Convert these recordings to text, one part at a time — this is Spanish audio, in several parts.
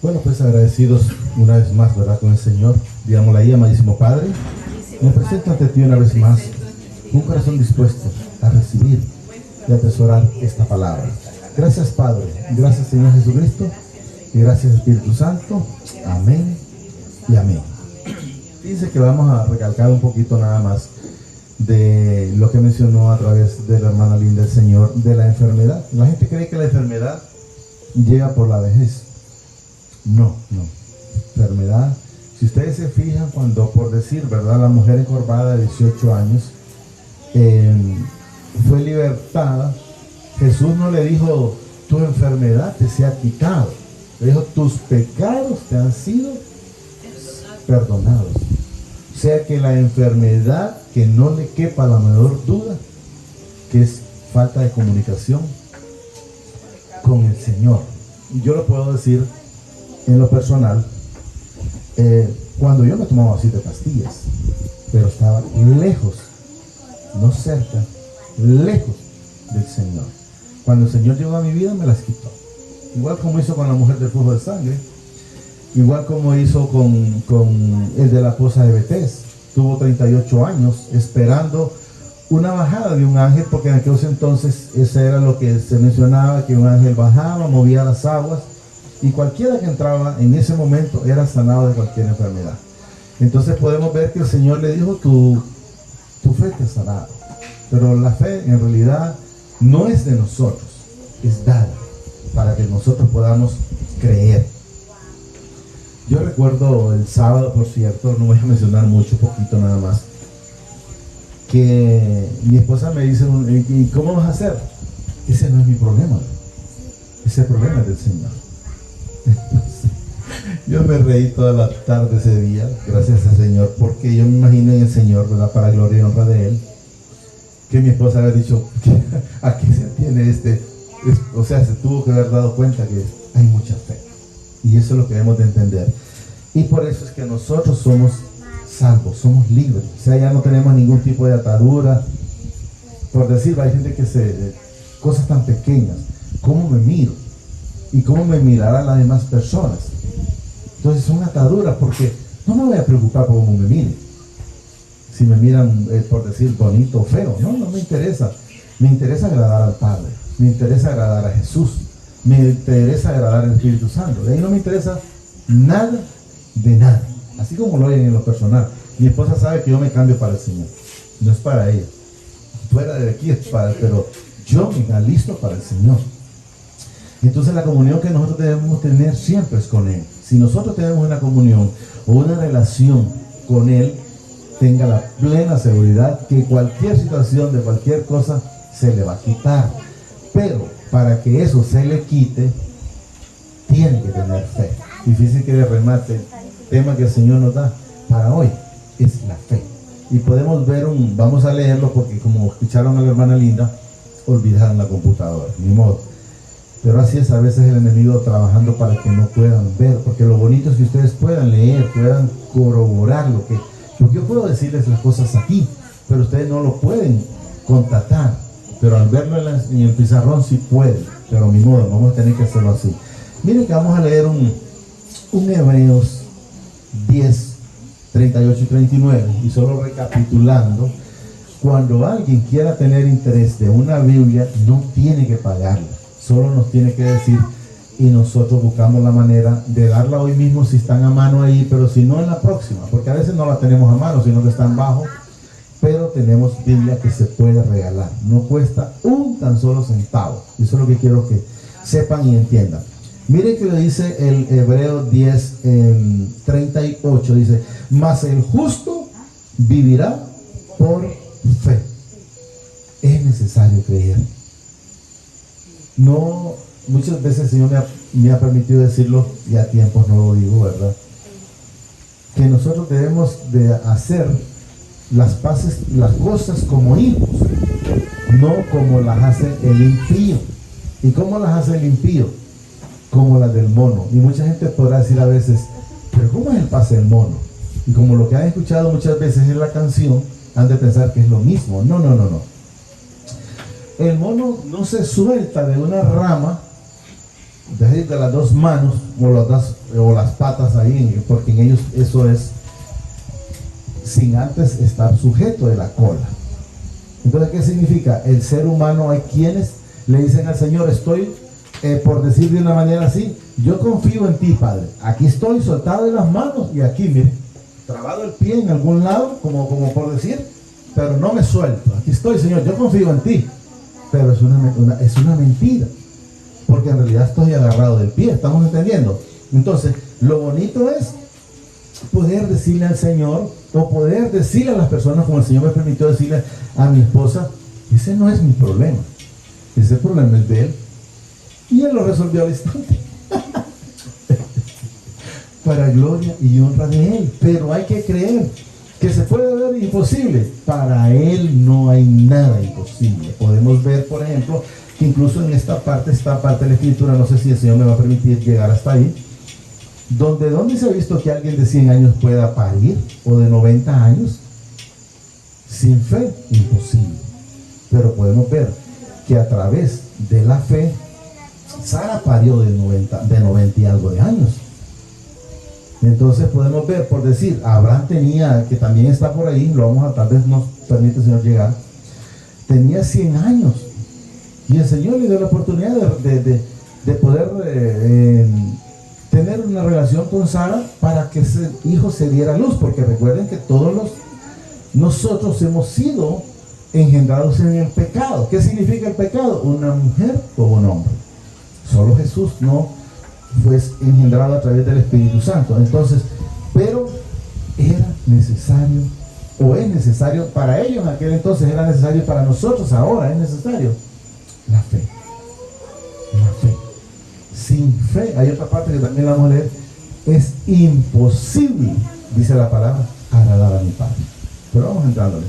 Bueno, pues agradecidos una vez más, ¿verdad? Con el Señor. Digámosle ahí, amadísimo Padre, me presento ante ti una vez más, un corazón dispuesto a recibir y atesorar esta palabra. Gracias, Padre. Gracias, Señor Jesucristo. Y gracias, Espíritu Santo. Amén y amén. Dice que vamos a recalcar un poquito nada más de lo que mencionó a través de la hermana linda del Señor, de la enfermedad. La gente cree que la enfermedad llega por la vejez. No. Enfermedad. Si ustedes se fijan, cuando, por decir, ¿verdad?, la mujer encorvada de 18 años fue libertada, Jesús no le dijo, tu enfermedad te sea quitado. Le dijo, tus pecados te han sido perdonados. O sea que la enfermedad, que no le quepa la menor duda, que es falta de comunicación con el Señor. Y yo lo puedo decir en lo personal, cuando yo me tomaba 7 pastillas, pero estaba lejos, no cerca, lejos del Señor. Cuando el Señor llegó a mi vida, me las quitó. Igual como hizo con la mujer del flujo de sangre, igual como hizo con el de la esposa de Betés. Tuvo 38 años esperando una bajada de un ángel, porque en aquellos entonces eso era lo que se mencionaba, que un ángel bajaba, movía las aguas, y cualquiera que entraba en ese momento era sanado de cualquier enfermedad. Entonces podemos ver que el Señor le dijo, tu fe te ha sanado. Pero la fe en realidad no es de nosotros, es dada para que nosotros podamos creer. Yo recuerdo el sábado, por cierto, no voy a mencionar mucho, poquito nada más, que mi esposa me dice, ¿y cómo vas a hacer? Ese no es mi problema, ese problema es del Señor. Yo me reí toda la tarde ese día, gracias al Señor, porque yo me imagino en el Señor, ¿verdad?, para gloria y honra de Él, que mi esposa había dicho, ¿a qué se atiene o sea, se tuvo que haber dado cuenta que hay mucha fe. Y eso es lo que debemos de entender. Y por eso es que nosotros somos salvos, somos libres. O sea, ya no tenemos ningún tipo de atadura. Por decir, hay gente que cosas tan pequeñas. ¿Cómo me miro? ¿Y cómo me mirarán las demás personas? Entonces son ataduras, porque no me voy a preocupar por cómo me miren. Si me miran, por decir, bonito o feo. No me interesa. Me interesa agradar al Padre. Me interesa agradar a Jesús. Me interesa agradar al Espíritu Santo. De ahí no me interesa nada de nada. Así como lo oyen en lo personal. Mi esposa sabe que yo me cambio para el Señor. No es para ella. Fuera de aquí es para, pero yo me alisto para el Señor. Entonces la comunión que nosotros debemos tener siempre es con Él. Si nosotros tenemos una comunión o una relación con Él, tenga la plena seguridad que cualquier situación de cualquier cosa se le va a quitar. Pero para que eso se le quite, tiene que tener fe. Difícil que de remate el tema que el Señor nos da para hoy es la fe. Y podemos ver vamos a leerlo porque como escucharon a la hermana linda, olvidaron la computadora, ni modo. Pero así es a veces el enemigo trabajando para que no puedan ver, porque lo bonito es que ustedes puedan leer, puedan corroborar porque yo puedo decirles las cosas aquí, pero ustedes no lo pueden constatar. Pero al verlo en el pizarrón sí pueden, pero ni modo, vamos a tener que hacerlo así. Miren que vamos a leer un Hebreos 10, 38 y 39, y solo recapitulando, cuando alguien quiera tener interés de una Biblia, no tiene que pagarla, solo nos tiene que decir, y nosotros buscamos la manera de darla hoy mismo si están a mano ahí, pero si no en la próxima, porque a veces no la tenemos a mano, sino que están bajo. Pero tenemos Biblia que se puede regalar. No cuesta un tan solo centavo. Eso es lo que quiero que sepan y entiendan. Miren que le dice el Hebreo 10, 38. Dice, mas el justo vivirá por fe. Es necesario creer. No, muchas veces el Señor me ha permitido decirlo, y a tiempos no lo digo, ¿verdad? Que nosotros debemos de hacer las cosas como hijos, no como las hace el impío. ¿Y cómo las hace el impío? Como las del mono. Y mucha gente podrá decir a veces, pero ¿cómo es el pase del mono? Y como lo que han escuchado muchas veces en la canción, han de pensar que es lo mismo. No. El mono no se suelta de una rama de las dos manos o las patas ahí, porque en ellos eso es sin antes estar sujeto de la cola. Entonces, ¿qué significa? El ser humano, hay quienes le dicen al Señor, estoy, por decir de una manera así, yo confío en ti, Padre. Aquí estoy soltado de las manos y aquí, mire, trabado el pie en algún lado, como por decir, pero no me suelto. Aquí estoy, Señor, yo confío en ti. Pero es una mentira, porque en realidad estoy agarrado del pie, ¿estamos entendiendo? Entonces, lo bonito es poder decirle al Señor, o poder decirle a las personas, como el Señor me permitió decirle a mi esposa, ese no es mi problema, ese problema es de Él, y Él lo resolvió al instante. Para gloria y honra de Él. Pero hay que creer que se puede ver imposible. Para Él no hay nada imposible. Podemos ver, por ejemplo, que incluso en esta parte de la Escritura, no sé si el Señor me va a permitir llegar hasta ahí, ¿dónde se ha visto que alguien de 100 años pueda parir? ¿O de 90 años? Sin fe, imposible. Pero podemos ver que a través de la fe, Sara parió de 90 y algo de años. Entonces podemos ver, por decir, Abraham tenía, que también está por ahí, tal vez nos permite el Señor llegar, tenía 100 años. Y el Señor le dio la oportunidad de poder tener una relación con Sara para que ese hijo se diera luz, porque recuerden que nosotros hemos sido engendrados en el pecado. ¿Qué significa el pecado? Una mujer o un hombre. Solo Jesús no fue engendrado a través del Espíritu Santo. Entonces, pero era necesario, o es necesario para ellos en aquel entonces, era necesario para nosotros ahora, es necesario la fe. La fe. Sin fe, hay otra parte que también la vamos a leer, es imposible, dice la palabra, agradar a mi Padre. Pero vamos entrándole.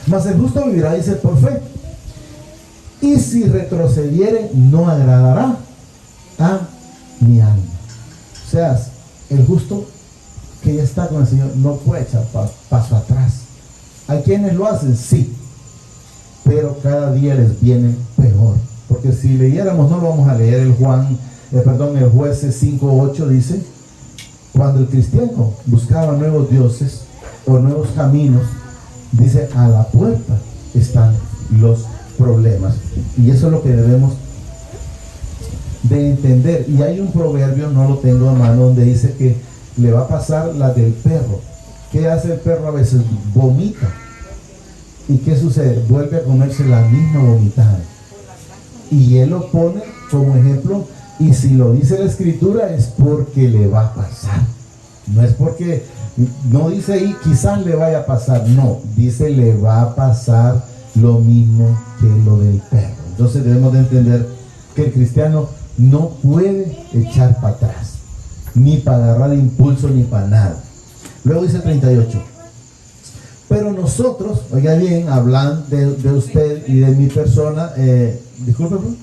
Mas el justo vivirá, dice, por fe. Y si retrocediere, no agradará a mi alma. O sea, el justo que ya está con el Señor no puede echar paso atrás. Hay quienes lo hacen, sí, pero cada día les viene peor. Porque si leyéramos, no lo vamos a leer, el Jueces 5:8 dice, cuando el cristiano buscaba nuevos dioses o nuevos caminos, dice, a la puerta están los problemas. Y eso es lo que debemos de entender. Y hay un proverbio, no lo tengo a mano, donde dice que le va a pasar la del perro. ¿Qué hace el perro a veces? Vomita. ¿Y qué sucede? Vuelve a comerse la misma vomitada. Y él lo pone como ejemplo, y si lo dice la Escritura es porque le va a pasar. No es porque, no dice ahí quizás le vaya a pasar, no, dice le va a pasar lo mismo que lo del perro. Entonces debemos de entender que el cristiano no puede echar para atrás, ni para agarrar impulso, ni para nada. Luego dice 38. Pero nosotros, oiga bien, hablan de usted y de mi persona, disculpe, ¿no?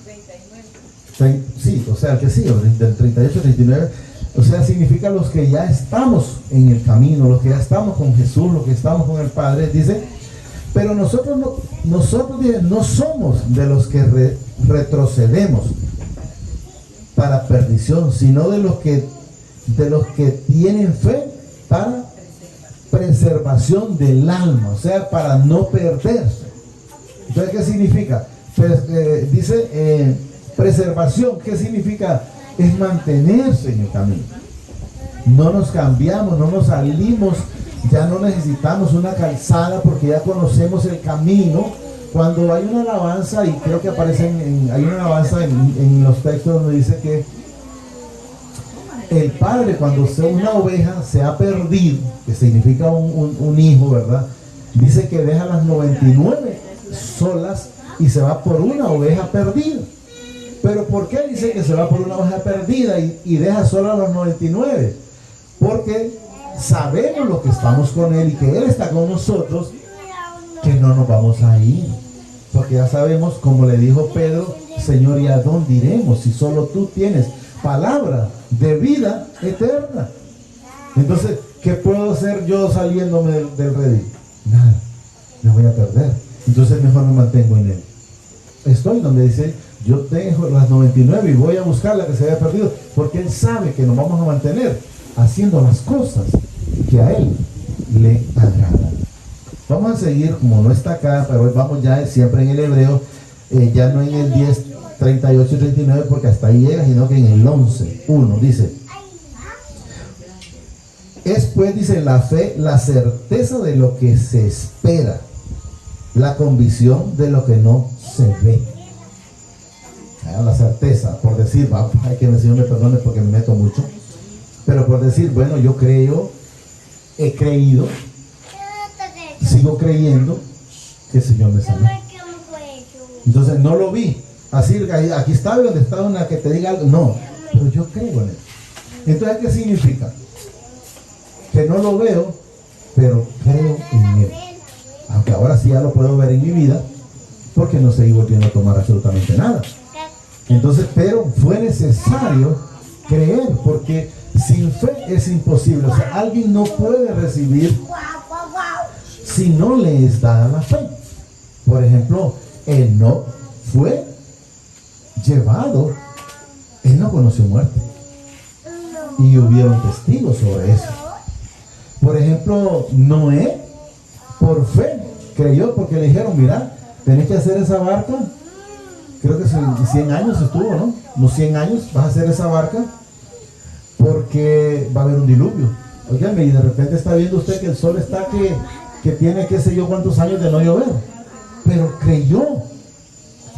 39. Sí, o sea, que sí, del 38 al 39, o sea, significa los que ya estamos en el camino, los que ya estamos con Jesús, los que estamos con el Padre, dice, pero nosotros no somos de los que retrocedemos para perdición, sino de los que tienen fe para preservación del alma, o sea, para no perderse. Entonces, ¿qué significa? Dice preservación. ¿Qué significa? Es mantenerse en el camino. No nos cambiamos, no nos salimos, ya no necesitamos una calzada porque ya conocemos el camino. Cuando hay una alabanza, y creo que hay una alabanza en los textos donde dice que el padre, cuando una oveja se ha perdido, que significa un hijo, ¿verdad? Dice que deja las 99 solas y se va por una oveja perdida. Pero ¿por qué dice que se va por una oveja perdida y deja solo a los 99? Porque sabemos lo que estamos con Él y que Él está con nosotros, que no nos vamos a ir. Porque ya sabemos, como le dijo Pedro, Señor, ¿y a dónde iremos si solo tú tienes palabra de vida eterna? Entonces, ¿qué puedo hacer yo saliéndome del redil? Nada, me voy a perder. Entonces mejor me mantengo en Él. Estoy donde dice, Yo dejo las 99 y voy a buscar la que se había perdido, porque Él sabe que nos vamos a mantener haciendo las cosas que a Él le agradan. Vamos a seguir, como no está acá, pero hoy vamos ya siempre en el hebreo, ya no en el 10, 38 y 39, porque hasta ahí llega, sino que en el 11, 1, dice: es pues, dice, la fe, la certeza de lo que se espera, la convicción de lo que no se ve. La certeza, por decir, hay que el Señor me perdone porque me meto mucho, pero por decir, bueno, yo creo, he creído, sigo creyendo que el Señor me sanó. Entonces no lo vi, así, aquí está donde está una que te diga algo, no, pero yo creo en Él. Entonces, ¿qué significa? Que no lo veo, pero creo en Él. Aunque ahora sí ya lo puedo ver en mi vida, porque no seguí volviendo a tomar absolutamente nada. Entonces, pero fue necesario creer, porque sin fe es imposible. O sea, alguien no puede recibir si no le es dada la fe. Por ejemplo, Enoc fue llevado, él no conoció muerte. Y hubieron testigos sobre eso. Por ejemplo, Noé, por fe, creyó, porque le dijeron, mira, tenés que hacer esa barca. Creo que 100 años estuvo, ¿no? Unos 100 años vas a hacer esa barca, porque va a haber un diluvio. Oiganme, y de repente está viendo usted que el sol está que tiene qué sé yo cuántos años de no llover. Pero creyó.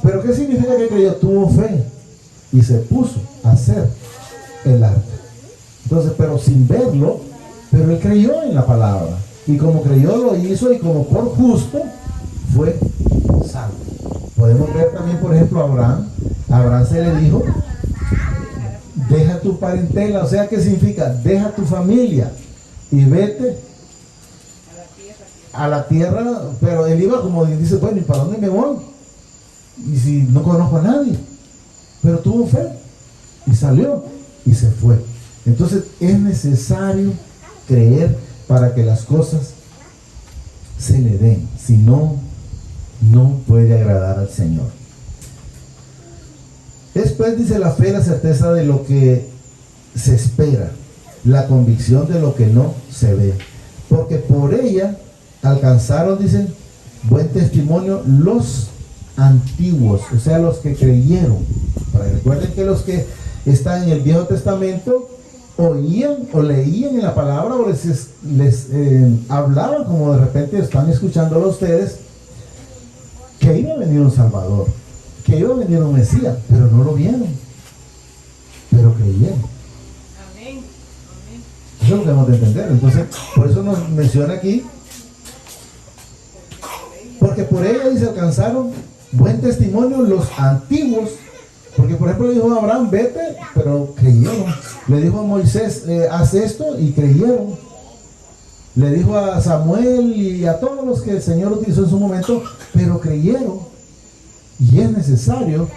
¿Pero qué significa que creyó? Tuvo fe y se puso a hacer el arca. Entonces, pero sin verlo, pero él creyó en la palabra. Y como creyó, lo hizo, y como por justo, fue salvo. Podemos ver también, por ejemplo, a Abraham. A Abraham se le dijo, deja tu parentela. O sea, ¿qué significa? Deja tu familia y vete a la tierra. Pero él iba como dice, bueno, ¿y para dónde me voy? Y si no conozco a nadie. Pero tuvo fe y salió y se fue. Entonces es necesario creer para que las cosas se le den. Si no, no puede agradar al Señor. Después dice la fe, la certeza de lo que se espera, la convicción de lo que no se ve, porque por ella alcanzaron, dicen, buen testimonio los antiguos, o sea, los que creyeron. Recuerden que los que están en el Viejo Testamento oían o leían en la palabra, o les hablaban, como de repente están escuchándolo ustedes, que iba a venir un Salvador, que iba a venir un Mesías, pero no lo vieron, pero creyeron. Amén. Eso es lo que debemos de entender. Entonces, por eso nos menciona aquí, porque por ella, dice, alcanzaron buen testimonio los antiguos. Porque por ejemplo le dijo a Abraham, vete, pero creyeron. Le dijo a Moisés, haz esto, y creyeron. Le dijo a Samuel y a todos los que el Señor utilizó en su momento, pero creyeron. Y es necesario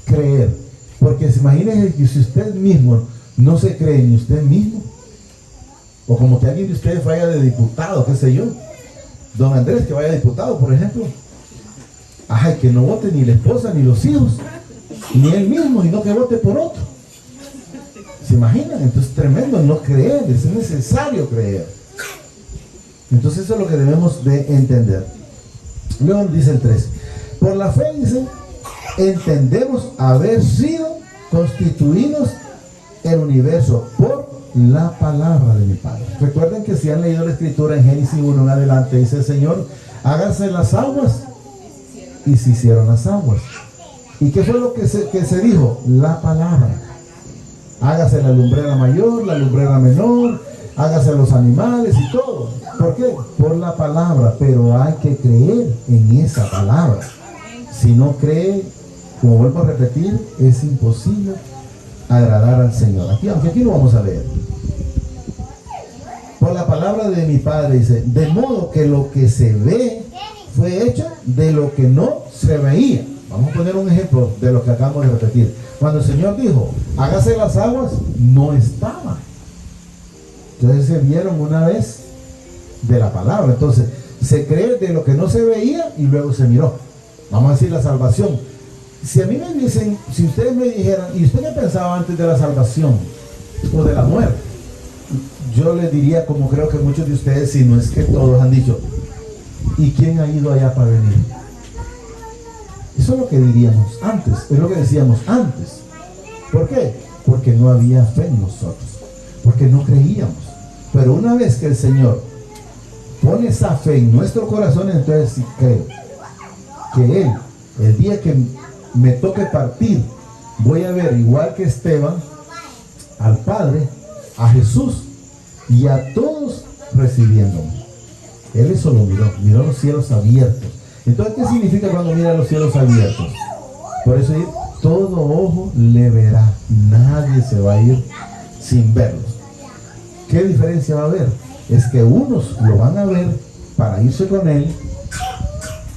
creer, porque imagínense que si usted mismo no se cree ni usted mismo, o como que alguien de ustedes vaya de diputado, qué sé yo, don Andrés que vaya de diputado, por ejemplo, ay, que no vote ni la esposa ni los hijos, ni él mismo, sino que vote por otro. ¿Se imaginan? Entonces, tremendo no creer, es necesario creer. Entonces eso es lo que debemos de entender. Luego dice el 3, por la fe, dice, entendemos haber sido constituidos el universo por la palabra de mi Padre. Recuerden que si han leído la escritura en Génesis 1 en adelante, dice el Señor, háganse las aguas, y se hicieron las aguas. ¿Y qué fue lo que se dijo? La palabra. Hágase la lumbrera mayor, la lumbrera menor, hágase los animales y todo. ¿Por qué? Por la palabra. Pero hay que creer en esa palabra. Si no cree, como vuelvo a repetir, es imposible agradar al Señor. Aunque aquí lo vamos a leer. Por la palabra de mi Padre, dice, de modo que lo que se ve fue hecho de lo que no se veía. Vamos a poner un ejemplo de lo que acabamos de repetir. Cuando el Señor dijo, hágase las aguas, no estaba. Entonces se vieron una vez de la palabra. Entonces, se cree de lo que no se veía y luego se miró. Vamos a decir la salvación. Si a mí me dicen, si ustedes me dijeran, ¿y usted qué pensaba antes de la salvación o de la muerte? Yo les diría, como creo que muchos de ustedes, si no es que todos han dicho, ¿y quién ha ido allá para venir? Eso es lo que diríamos antes, es lo que decíamos antes. ¿Por qué? Porque no había fe en nosotros, porque no creíamos. Pero una vez que el Señor pone esa fe en nuestro corazón, entonces sí creo que Él, el día que me toque partir, voy a ver, igual que Esteban, al Padre, a Jesús y a todos recibiéndome. Él eso lo miró los cielos abiertos. Entonces, ¿qué significa cuando mira los cielos abiertos? Por eso dice, todo ojo le verá, nadie se va a ir sin verlos. ¿Qué diferencia va a haber? Es que unos lo van a ver para irse con Él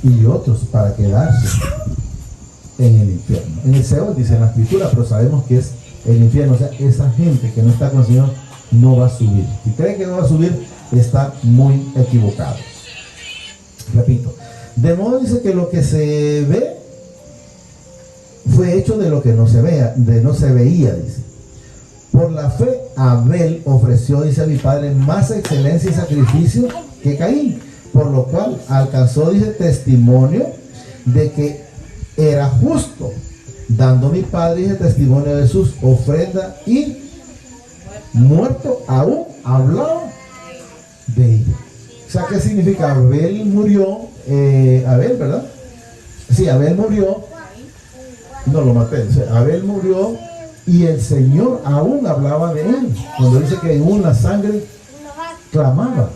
y otros para quedarse en el infierno. En el Seol dice en la Escritura, pero sabemos que es el infierno. O sea, esa gente que no está con el Señor no va a subir. Si cree que no va a subir, está muy equivocado. Repito, de modo dice que lo que se ve fue hecho de lo que no se veía, dice. Por la fe, Abel ofreció, dice a mi padre, más excelencia y sacrificio que Caín, por lo cual alcanzó, dice, testimonio de que era justo, dando mi padre, dice, testimonio de sus ofrendas y muerto aún hablaba de ella. O sea, ¿qué significa? Abel murió, Abel, ¿verdad? Sí, Abel murió, no lo maté, o sea, Abel murió y el Señor aún hablaba de él, cuando dice que aún la sangre clamaba.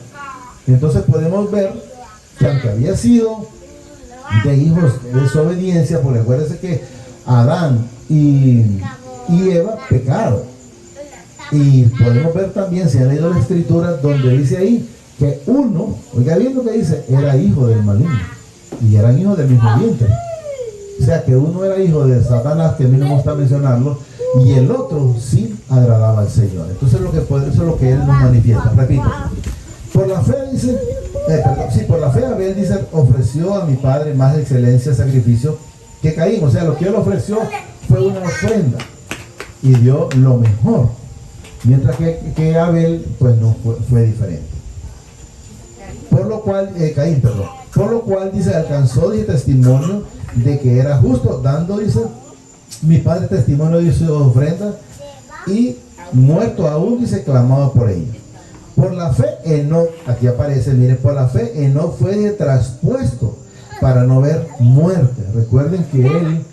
Entonces podemos ver que aunque había sido de hijos de desobediencia, porque acuérdense que Adán y Eva pecaron. Y podemos ver también, si han leído la escritura, donde dice ahí que uno, oiga bien lo que dice, era hijo del maligno y eran hijos del mismo vientre. O sea que uno era hijo de Satanás, que a mí no me gusta mencionarlo, y el otro sí agradaba al Señor. Entonces eso es lo que Él nos manifiesta. Repito, por la fe dice, por la fe Abel dice, ofreció a mi padre más excelencia sacrificio que Caín. O sea, lo que él ofreció fue una ofrenda y dio lo mejor, mientras que Abel pues no fue diferente. Por lo cual, Caín, perdón. Por lo cual dice, alcanzó, dice, testimonio de que era justo, dando, dice, mi padre testimonio de su ofrenda y muerto aún, dice, clamaba por ella. Por la fe Enoc, aquí aparece, mire, por la fe Enoc fue traspuesto para no ver muerte. Recuerden que él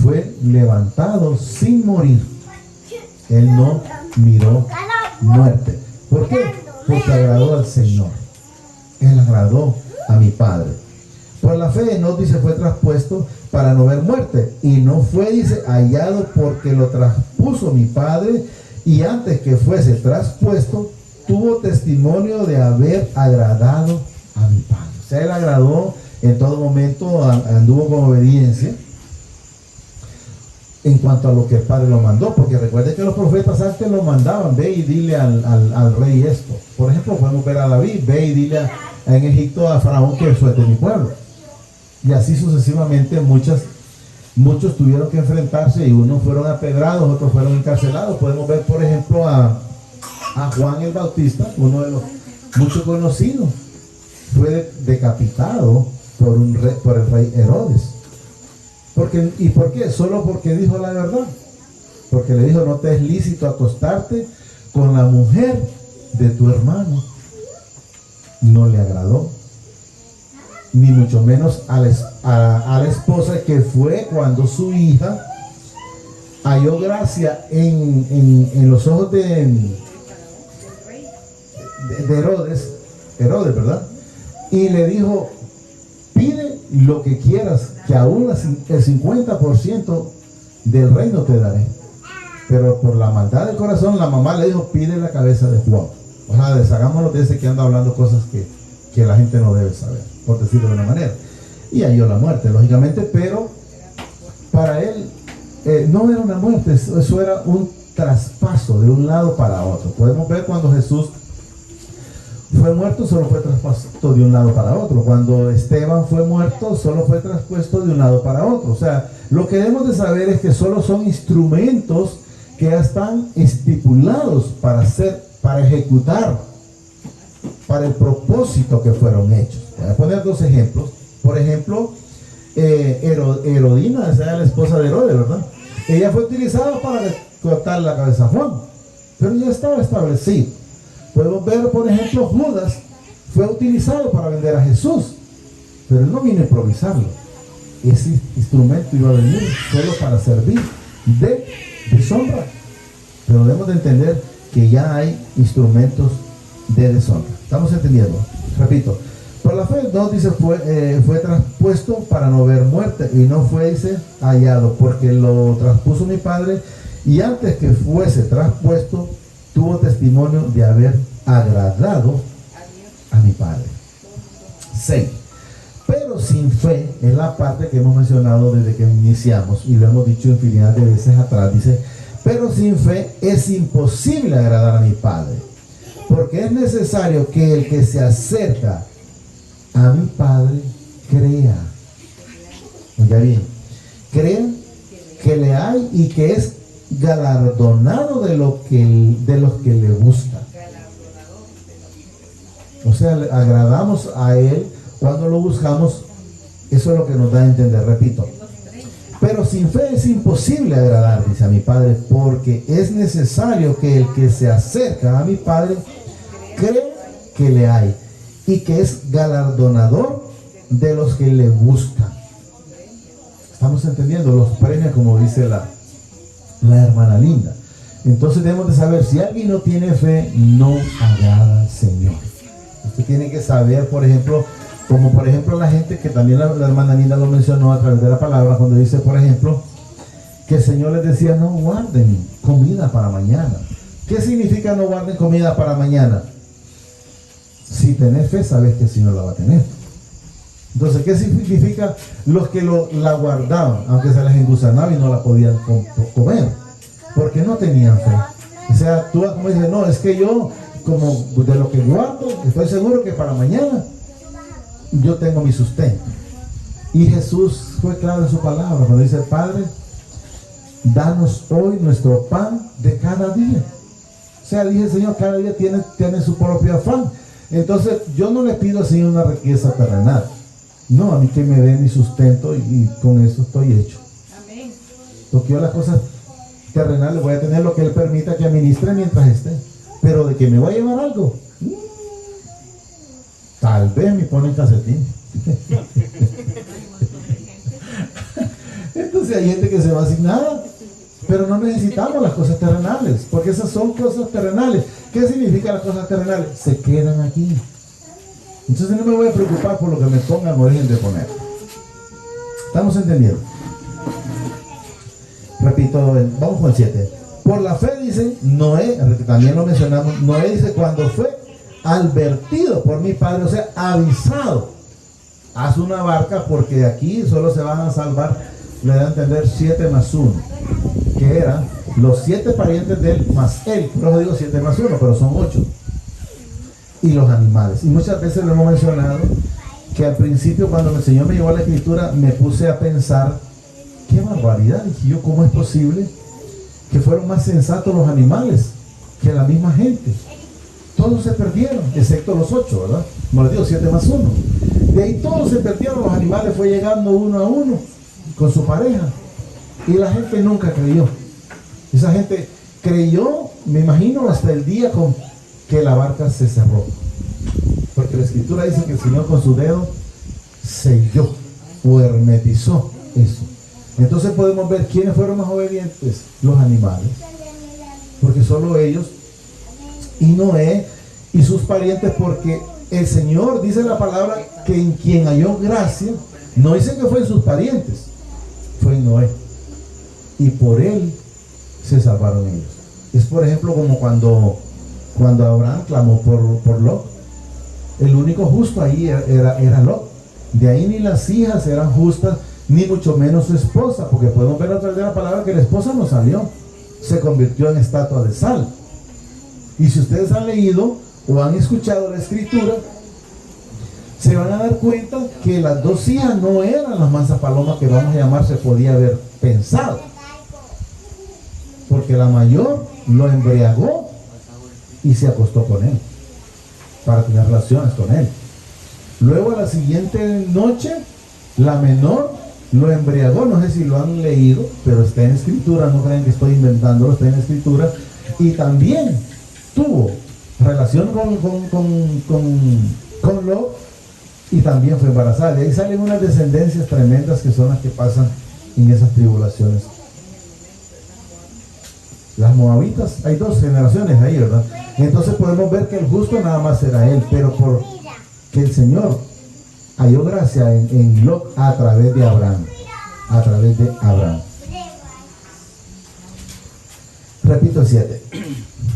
fue levantado sin morir. Él no miró muerte. ¿Por qué? Porque agradó al Señor. Él agradó a mi Padre. Por la fe Enoc, dice, fue traspuesto para no ver muerte. Y no fue, dice, hallado porque lo traspuso mi Padre. Y antes que fuese traspuesto, tuvo testimonio de haber agradado a mi Padre. O sea, él agradó en todo momento, anduvo con obediencia en cuanto a lo que el Padre lo mandó, porque recuerden que los profetas antes lo mandaban, ve y dile al rey esto. Por ejemplo, podemos ver a David, ve y dile en Egipto a Faraón que suelte mi pueblo. Y así sucesivamente muchos tuvieron que enfrentarse y unos fueron apedrados, otros fueron encarcelados. Podemos ver, por ejemplo, a Juan el Bautista, uno de los muchos conocidos, fue decapitado por el rey Herodes. ¿Y por qué? Solo porque dijo la verdad. Porque le dijo, no te es lícito acostarte con la mujer de tu hermano. No le agradó, ni mucho menos a la esposa, que fue cuando su hija halló gracia en los ojos de Herodes, ¿verdad? Y le dijo, pide lo que quieras, que aún el 50% del reino te daré. Pero por la maldad del corazón, la mamá le dijo, pide la cabeza de Juan. O sea, deshagámonos de ese que anda hablando cosas que la gente no debe saber, por decirlo de una manera. Y halló la muerte, lógicamente, pero para él no era una muerte, eso era un traspaso de un lado para otro. Podemos ver cuando Jesús fue muerto, solo fue traspuesto de un lado para otro. Cuando Esteban fue muerto, solo fue traspuesto de un lado para otro. O sea, lo que debemos de saber es que solo son instrumentos que ya están estipulados para hacer, para ejecutar, para el propósito que fueron hechos. Voy a poner dos ejemplos. Por ejemplo, Herodina, esa era la esposa de Herodes, ¿verdad? Ella fue utilizada para cortar la cabeza a Juan, pero ya estaba establecido. Podemos ver, por ejemplo, Judas fue utilizado para vender a Jesús, pero él no vino a improvisarlo. Ese instrumento iba a venir solo para servir de deshonra. Pero debemos de entender que ya hay instrumentos de deshonra. ¿Estamos entendiendo? Repito, por la fe no dice fue traspuesto para no ver muerte, y no fue, dice, hallado, porque lo traspuso mi Padre, y antes que fuese traspuesto tuvo testimonio de haber agradado a mi Padre. 6. Pero sin fe, es la parte que hemos mencionado desde que iniciamos, y lo hemos dicho infinidad de veces atrás. Dice, pero sin fe es imposible agradar a mi Padre, porque es necesario que el que se acerca a mi Padre crea. Oiga bien, crea que le hay y que es galardonado de los que le buscan. O sea, le agradamos a Él cuando lo buscamos. Eso es lo que nos da a entender. Repito, pero sin fe es imposible agradar, dice, a mi Padre, porque es necesario que el que se acerca a mi Padre cree que le hay y que es galardonador de los que le buscan. Estamos entendiendo los premios, como dice la hermana linda. Entonces debemos de saber, si alguien no tiene fe, no agrada al Señor. Usted tiene que saber, por ejemplo, como por ejemplo la gente que también la hermana linda lo mencionó a través de la palabra, cuando dice, por ejemplo, que el Señor les decía, no guarden comida para mañana. ¿Qué significa no guarden comida para mañana? Si tenés fe, sabes que el Señor la va a tener. Entonces, ¿qué significa? Los que la guardaban, aunque se les engusanaba y no la podían comer, porque no tenían fe. O sea, tú como dices, no, es que yo, como de lo que guardo, estoy seguro que para mañana yo tengo mi sustento. Y Jesús fue claro en su palabra cuando dice, Padre, danos hoy nuestro pan de cada día. O sea, dije, Señor, cada día tiene su propio afán. Entonces, yo no le pido al Señor una riqueza terrenal. No, a mí que me dé mi sustento y con eso estoy hecho. Amén. Porque yo las cosas terrenales voy a tener lo que Él permita que administre mientras esté. Pero de que me voy a llevar algo, tal vez me ponen calcetín. Entonces hay gente que se va sin nada. Pero no necesitamos las cosas terrenales, porque esas son cosas terrenales. ¿Qué significa las cosas terrenales? Se quedan aquí. Entonces no me voy a preocupar por lo que me pongan o dejen de poner. ¿Estamos entendiendo? Repito, vamos con el 7. Por la fe, dice Noé, también lo mencionamos, Noé dice, cuando fue advertido por mi Padre, o sea, avisado, haz una barca porque aquí solo se van a salvar, le da a entender 7 más 1, que eran los 7 parientes de él más él. Por eso digo 7 más 1, pero son 8. Y los animales. Y muchas veces lo hemos mencionado, que al principio cuando el Señor me llevó a la escritura, me puse a pensar, qué barbaridad. Dije yo, ¿cómo es posible que fueron más sensatos los animales que la misma gente? Todos se perdieron, excepto los 8, ¿verdad? Como les digo, 7 más 1. De ahí todos se perdieron, los animales fue llegando uno a uno con su pareja. Y la gente nunca creyó. Esa gente creyó, me imagino, hasta el día con que la barca se cerró. Porque la escritura dice que el Señor con su dedo selló o hermetizó eso. Entonces podemos ver quiénes fueron más obedientes, los animales, porque solo ellos, y Noé y sus parientes, porque el Señor dice la palabra que en quien halló gracia, no dice que fue en sus parientes, fue en Noé, y por él se salvaron ellos. Es por ejemplo como cuando Abraham clamó por Lot. El único justo ahí era Lot. De ahí ni las hijas eran justas, ni mucho menos su esposa, porque podemos ver a través de la palabra que la esposa no salió, se convirtió en estatua de sal. Y si ustedes han leído, o han escuchado la escritura, se van a dar cuenta que las dos hijas no eran las mansas palomas que vamos a llamar se podía haber pensado. Porque la mayor lo embriagó y se acostó con él para tener relaciones con él. Luego a la siguiente noche, la menor lo embriagó, no sé si lo han leído, pero está en escritura, no crean que estoy inventándolo, está en escritura, y también tuvo relación con Lot y también fue embarazada. De ahí salen unas descendencias tremendas que son las que pasan en esas tribulaciones. Las moabitas, hay dos generaciones ahí, ¿verdad? Entonces podemos ver que el justo nada más era él, pero por que el Señor halló gracia en Lot a través de Abraham. A través de Abraham. Repito 7.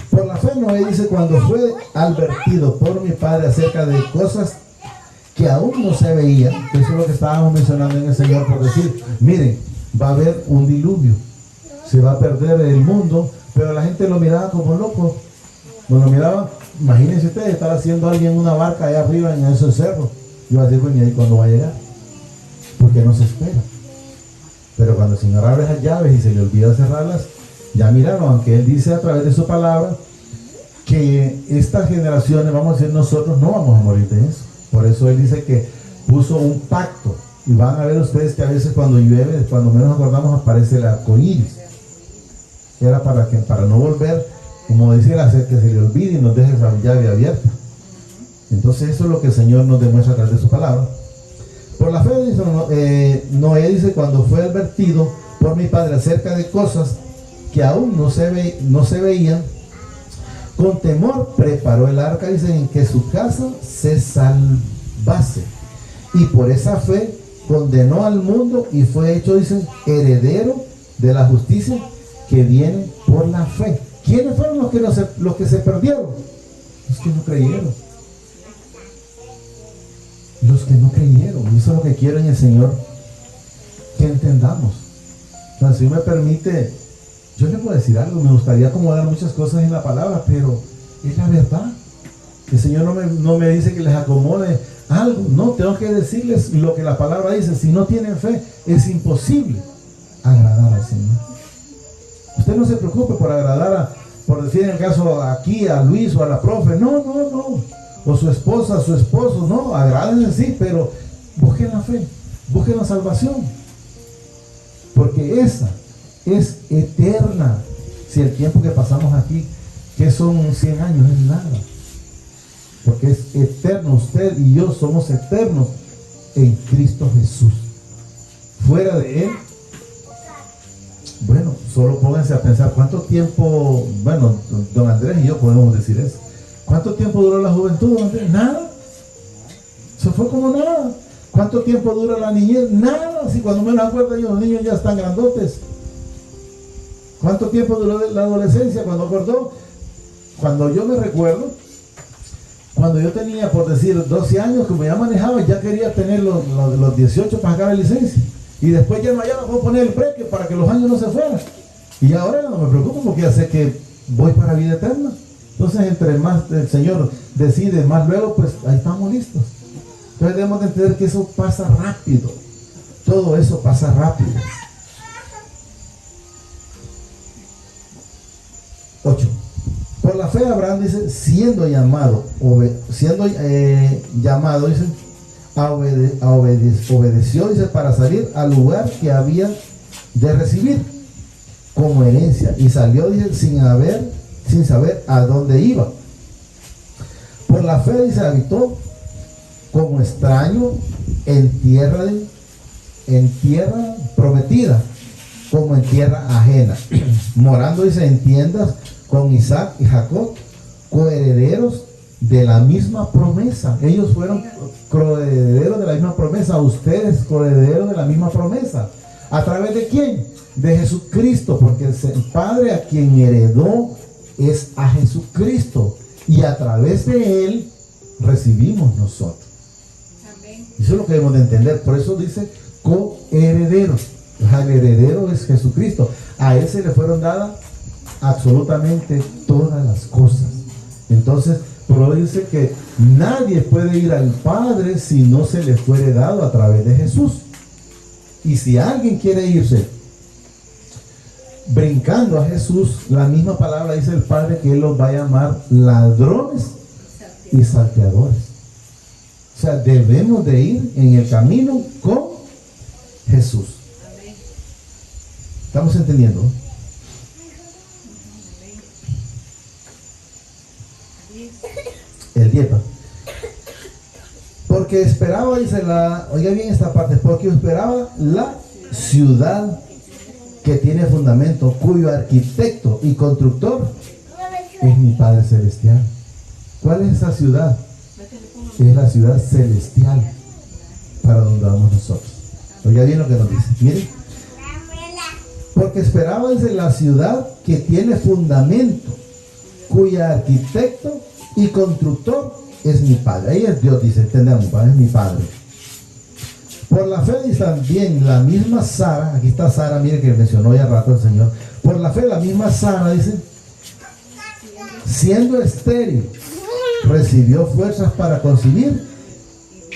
Por la fe Noé dice, cuando fue advertido por mi padre acerca de cosas que aún no se veían, eso es lo que estábamos mencionando en el Señor, por decir, miren, va a haber un diluvio, se va a perder el mundo, pero la gente lo miraba como loco. Lo miraba, imagínense ustedes, estar haciendo alguien una barca allá arriba en esos cerros. Yo voy a decir, bueno, ¿y ahí cuándo va a llegar? Porque no se espera. Pero cuando el Señor abre esas llaves y se le olvida cerrarlas, ya miraron, aunque Él dice a través de su palabra que estas generaciones, vamos a decir nosotros, no vamos a morir de eso. Por eso Él dice que puso un pacto. Y van a ver ustedes que a veces cuando llueve, cuando menos acordamos, aparece el arco iris. Era para no volver, como decir, hacer que se le olvide y nos deje esa llave abierta. Entonces eso es lo que el Señor nos demuestra a través de su palabra. Por la fe, dice, Noé dice, cuando fue advertido por mi padre acerca de cosas que aún no se veían, con temor preparó el arca, dice, en que su casa se salvase. Y por esa fe condenó al mundo y fue hecho, dice, heredero de la justicia que viene por la fe. ¿Quiénes fueron los que se perdieron? Los que no creyeron. Los que no creyeron. Y eso es lo que quiero en el Señor que entendamos. Entonces, si me permite, yo le puedo decir algo. Me gustaría acomodar muchas cosas en la palabra, pero es la verdad. El Señor no me dice que les acomode algo. No, tengo que decirles lo que la palabra dice. Si no tienen fe, es imposible agradar al Señor. Usted no se preocupe por agradar por decir en el caso aquí a Luis o a la profe. No. O su esposa, su esposo. No, agrádense sí, pero busquen la fe, busquen la salvación. Porque esa es eterna. Si el tiempo que pasamos aquí, que son 100 años, es nada. Porque es eterno. Usted y yo somos eternos en Cristo Jesús. Fuera de Él, bueno, solo pónganse a pensar cuánto tiempo, bueno, don Andrés y yo podemos decir eso. ¿Cuánto tiempo duró la juventud, don Andrés? Nada. Se fue como nada. ¿Cuánto tiempo dura la niñez? Nada. Si cuando me acuerdo yo, los niños ya están grandotes. ¿Cuánto tiempo duró la adolescencia? Cuando yo me recuerdo, cuando yo tenía, por decir, 12 años, como ya manejaba, ya quería tener los 18 para sacar la licencia. Y después ya no hallaba cómo poner el breque para que los años no se fueran. Y ahora no me preocupo porque ya sé que voy para vida eterna. Entonces, entre más el Señor decide, más luego, pues ahí estamos listos. Entonces debemos de entender que eso pasa rápido. Todo eso pasa rápido. 8. Por la fe Abraham dice, siendo llamado, dice, obedeció, dice, para salir al lugar que había de recibir como herencia, y salió, dice, sin saber a dónde iba. Por la fe, dice, habitó como extraño en tierra prometida, como en tierra ajena, morando, dice, en tiendas con Isaac y Jacob, coherederos de la misma promesa. Ellos fueron coherederos de la misma promesa. Ustedes coherederos de la misma promesa. ¿A través de quién? De Jesucristo, porque el Padre a quien heredó es a Jesucristo, y a través de Él recibimos nosotros. Amén. Eso es lo que debemos de entender. Por eso dice coherederos. El heredero es Jesucristo. A Él se le fueron dadas absolutamente todas las cosas. Entonces, Pero dice que nadie puede ir al Padre si no se le fuere dado a través de Jesús. Y si alguien quiere irse brincando a Jesús, la misma palabra dice el Padre que Él los va a llamar ladrones y salteadores. O sea, debemos de ir en el camino con Jesús. ¿Estamos entendiendo? El diepa. Porque esperaba, dice oiga bien esta parte, porque esperaba la ciudad que tiene fundamento, cuyo arquitecto y constructor es mi Padre Celestial. ¿Cuál es esa ciudad? Es la ciudad celestial para donde vamos nosotros. Oiga bien lo que nos dice. Miren. Porque esperaba, dice, la ciudad que tiene fundamento, cuya arquitecto y constructor es mi Padre. Ahí es Dios, dice, entendemos, es mi Padre. Por la fe dice también la misma Sara, aquí está Sara, mire que mencionó ya rato el Señor. Por la fe la misma Sara, dice, siendo estéril, recibió fuerzas para concebir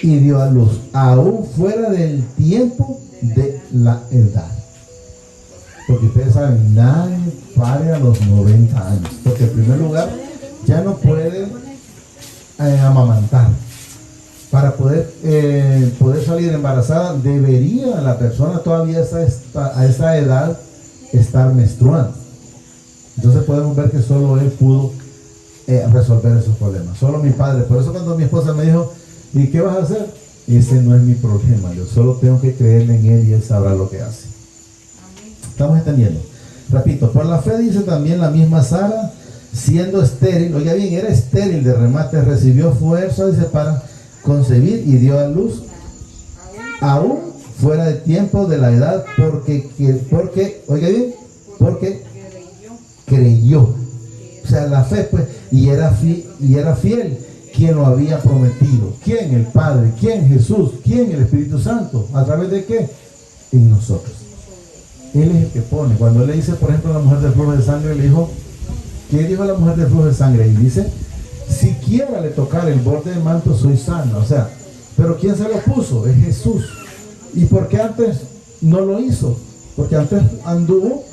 y dio a luz, aún fuera del tiempo de la edad. Porque ustedes saben, nadie pare a los 90 años. Porque en primer lugar, ya no puede amamantar. Para poder salir embarazada, debería la persona todavía a esa edad estar menstruando. Entonces podemos ver que solo él pudo resolver esos problemas. Solo mi padre. Por eso cuando mi esposa me dijo, ¿y qué vas a hacer? Ese no es mi problema. Yo solo tengo que creerle en él y él sabrá lo que hace. ¿Estamos entendiendo? Repito, por la fe dice también la misma Sara, siendo estéril, oiga bien, era estéril de remate, recibió fuerza, dice, para concebir y dio a luz, aún fuera de tiempo de la edad, porque oiga bien, porque creyó. O sea, la fe, pues, y era fiel quien lo había prometido. ¿Quién? El Padre. ¿Quién? Jesús. ¿Quién? El Espíritu Santo. ¿A través de qué? En nosotros. Él es el que pone. Cuando él le dice, por ejemplo, a la mujer del flujo de sangre, le dijo, ¿qué dijo a la mujer del flujo de sangre? Y dice, siquiera le tocar el borde del manto, soy sana. O sea, pero ¿quién se lo puso? Es Jesús. ¿Y por qué antes no lo hizo? Porque antes anduvo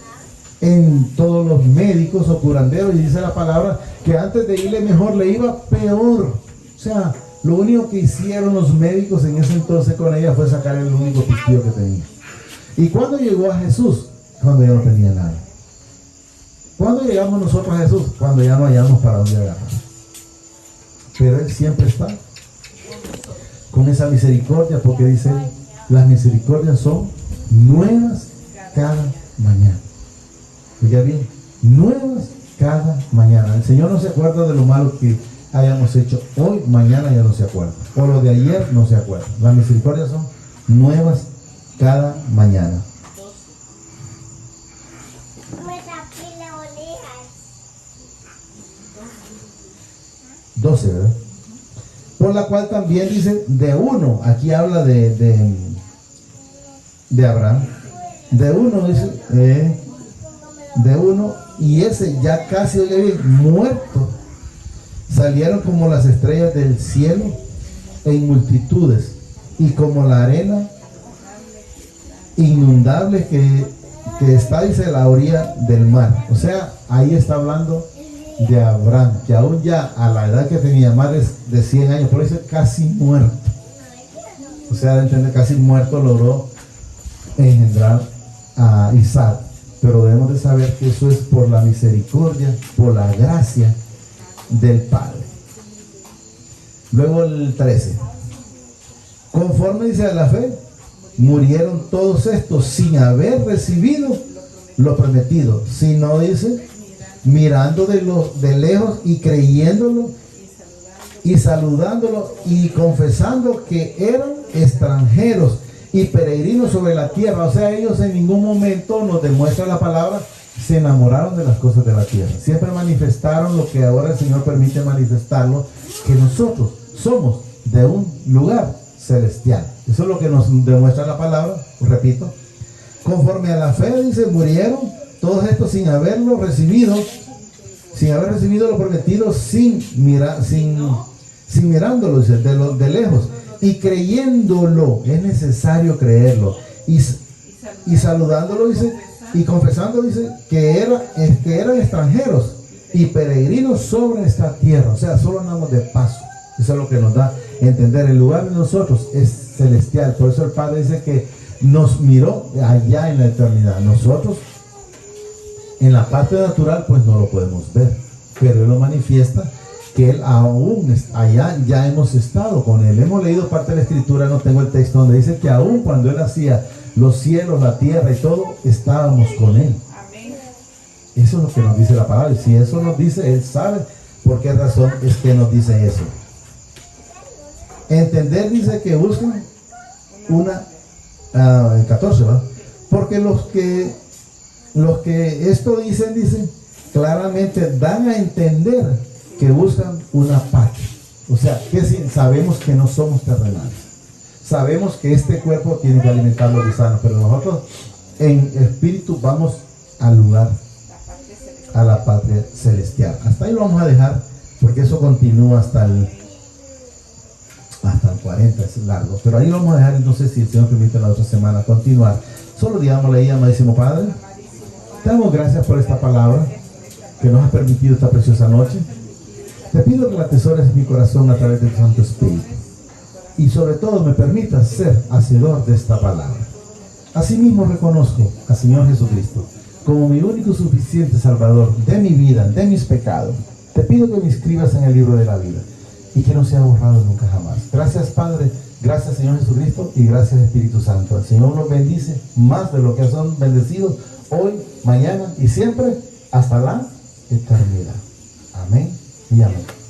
en todos los médicos o curanderos, y dice la palabra que antes de irle mejor le iba peor. O sea, lo único que hicieron los médicos en ese entonces con ella fue sacar el único pistillo que tenía. ¿Y cuándo llegó a Jesús? Cuando ya no tenía nada. ¿Cuándo llegamos nosotros a Jesús? Cuando ya no hallamos para dónde agarrar. Pero Él siempre está con esa misericordia, porque dice, las misericordias son nuevas cada mañana. Oiga bien, nuevas cada mañana. El Señor no se acuerda de lo malo que hayamos hecho hoy, mañana ya no se acuerda. O lo de ayer no se acuerda. Las misericordias son nuevas cada mañana. 12, ¿verdad? Por la cual también dice de uno, aquí habla de Abraham, de uno dice, de uno, y ese ya casi, oye bien, muerto, salieron como las estrellas del cielo en multitudes, y como la arena inundable que está, dice, a la orilla del mar. O sea, ahí está hablando de Abraham, que aún ya a la edad que tenía, más de 100 años, por eso casi muerto. O sea, de entender, casi muerto, logró engendrar a Isaac. Pero debemos de saber que eso es por la misericordia, por la gracia del Padre. Luego el 13. Conforme dice a la fe, murieron todos estos sin haber recibido lo prometido, sino, dice, mirando de lejos y creyéndolo y saludándolo y confesando que eran extranjeros y peregrinos sobre la tierra. O sea, ellos en ningún momento, nos demuestra la palabra, se enamoraron de las cosas de la tierra. Siempre manifestaron lo que ahora el Señor permite manifestarlo, que nosotros somos de un lugar celestial. Eso es lo que nos demuestra la palabra. Repito, conforme a la fe, dice, murieron todos estos sin haberlo recibido, sin haber recibido lo prometido, sin mirándolo, dice, de lejos, y creyéndolo. Es necesario creerlo, y saludándolo, dice, y confesando, dice, que eran extranjeros y peregrinos sobre esta tierra. O sea, solo andamos de paso. Eso es lo que nos da a entender. El lugar de nosotros es celestial. Por eso el Padre dice que nos miró allá en la eternidad. Nosotros, en la parte natural, pues no lo podemos ver, pero Él lo manifiesta, que Él aún allá ya hemos estado con Él. Hemos leído parte de la Escritura, no tengo el texto, donde dice que aún cuando Él hacía los cielos, la tierra y todo, estábamos con Él. Eso es lo que nos dice la palabra. Y si eso nos dice, Él sabe por qué razón es que nos dice eso. Entender, dice, que buscan en 14, ¿verdad? Porque los que esto dicen claramente, dan a entender que buscan una patria. O sea, que sabemos que no somos terrenales. Sabemos que este cuerpo tiene que alimentar los gusanos, pero nosotros en espíritu vamos al lugar, a la patria celestial. Hasta ahí lo vamos a dejar, porque eso continúa hasta el 40, es largo, pero ahí lo vamos a dejar. Entonces, si el Señor permite, la otra semana continuar. Solo digámosle ahí, amadísimo Padre, te damos gracias por esta palabra que nos ha permitido esta preciosa noche. Te pido que la atesores en mi corazón a través del Santo Espíritu, y sobre todo me permitas ser hacedor de esta palabra. Asimismo reconozco al Señor Jesucristo como mi único y suficiente Salvador de mi vida, de mis pecados. Te pido que me inscribas en el libro de la vida y que no sea borrado nunca jamás. Gracias, Padre, gracias, Señor Jesucristo, y gracias, Espíritu Santo. El Señor nos bendice más de lo que son bendecidos hoy, mañana y siempre hasta la eternidad. Amén y amén.